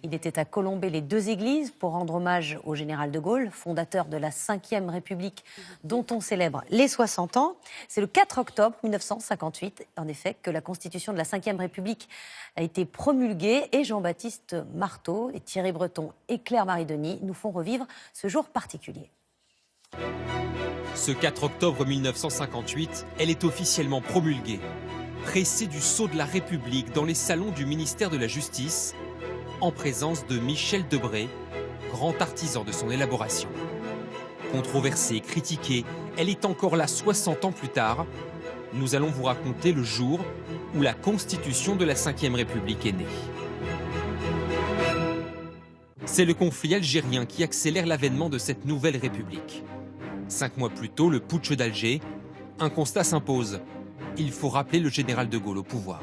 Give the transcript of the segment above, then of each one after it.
Il était à Colombey les deux églises pour rendre hommage au général de Gaulle, fondateur de la Ve République dont on célèbre les 60 ans. C'est le 4 octobre 1958, en effet, que la constitution de la Ve République a été promulguée et Jean-Baptiste Marteau et Thierry Breton et Claire-Marie Denis nous font revivre ce jour particulier. Ce 4 octobre 1958, elle est officiellement promulguée, pressée du sceau de la République dans les salons du ministère de la Justice, en présence de Michel Debré, grand artisan de son élaboration. Controversée et critiquée, elle est encore là 60 ans plus tard. Nous allons vous raconter le jour où la constitution de la Ve République est née. C'est le conflit algérien qui accélère l'avènement de cette nouvelle République. 5 mois plus tôt, le putsch d'Alger. Un constat s'impose. Il faut rappeler le général de Gaulle au pouvoir.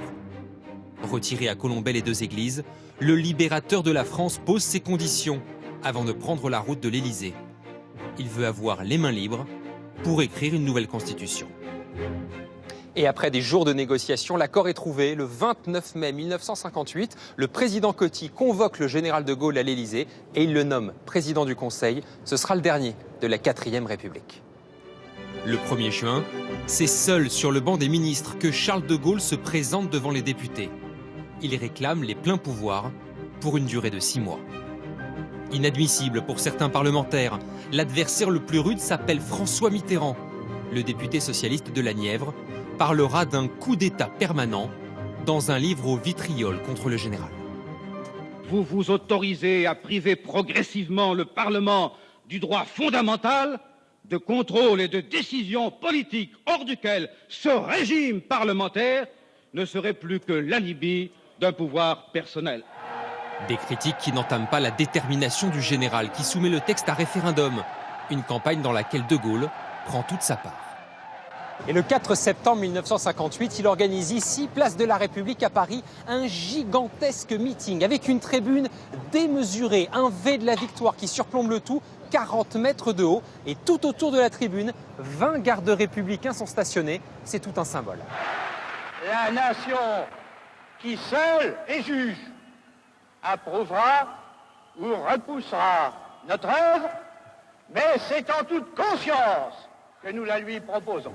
Retiré à Colombey les deux églises, le libérateur de la France pose ses conditions avant de prendre la route de l'Élysée. Il veut avoir les mains libres pour écrire une nouvelle constitution. Et après des jours de négociations, l'accord est trouvé. Le 29 mai 1958, le président Coty convoque le général de Gaulle à l'Élysée et il le nomme président du Conseil. Ce sera le dernier de la 4e République. Le 1er juin, c'est seul sur le banc des ministres que Charles de Gaulle se présente devant les députés. Il réclame les pleins pouvoirs pour une durée de 6 mois. Inadmissible pour certains parlementaires, l'adversaire le plus rude s'appelle François Mitterrand. Le député socialiste de la Nièvre parlera d'un coup d'État permanent dans un livre au vitriol contre le général. Vous vous autorisez à priver progressivement le Parlement du droit fondamental de contrôle et de décision politique hors duquel ce régime parlementaire ne serait plus que l'alibi d'un pouvoir personnel. Des critiques qui n'entament pas la détermination du général qui soumet le texte à référendum. Une campagne dans laquelle de Gaulle prend toute sa part. Et le 4 septembre 1958, il organise ici, place de la République à Paris, un gigantesque meeting avec une tribune démesurée, un V de la victoire qui surplombe le tout, 40 mètres de haut. Et tout autour de la tribune, 20 gardes républicains sont stationnés. C'est tout un symbole. La nation qui seule est juge approuvera ou repoussera notre œuvre, mais c'est en toute conscience que nous la lui proposons.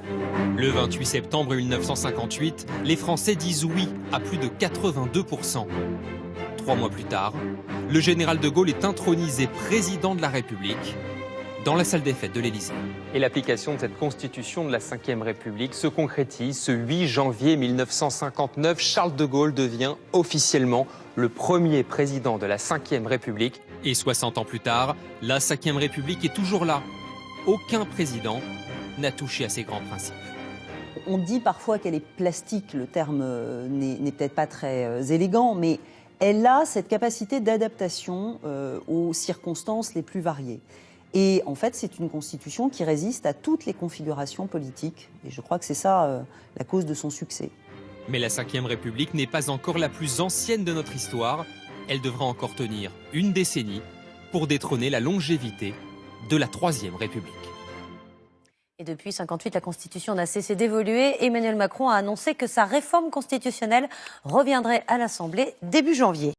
Le 28 septembre 1958, les Français disent oui à plus de 82%. 3 mois plus tard, le général de Gaulle est intronisé président de la République dans la salle des fêtes de l'Élysée. Et l'application de cette constitution de la Ve République se concrétise. Ce 8 janvier 1959, Charles de Gaulle devient officiellement le premier président de la Ve République. Et 60 ans plus tard, la Ve République est toujours là. Aucun président n'a touché à ces grands principes. On dit parfois qu'elle est plastique, le terme n'est peut-être pas très élégant, mais elle a cette capacité d'adaptation aux circonstances les plus variées. Et en fait, c'est une constitution qui résiste à toutes les configurations politiques. Et je crois que c'est ça la cause de son succès. Mais la Ve République n'est pas encore la plus ancienne de notre histoire. Elle devra encore tenir une décennie pour détrôner la longévité de la Troisième République. Et depuis 1958, la Constitution n'a cessé d'évoluer. Emmanuel Macron a annoncé que sa réforme constitutionnelle reviendrait à l'Assemblée début janvier.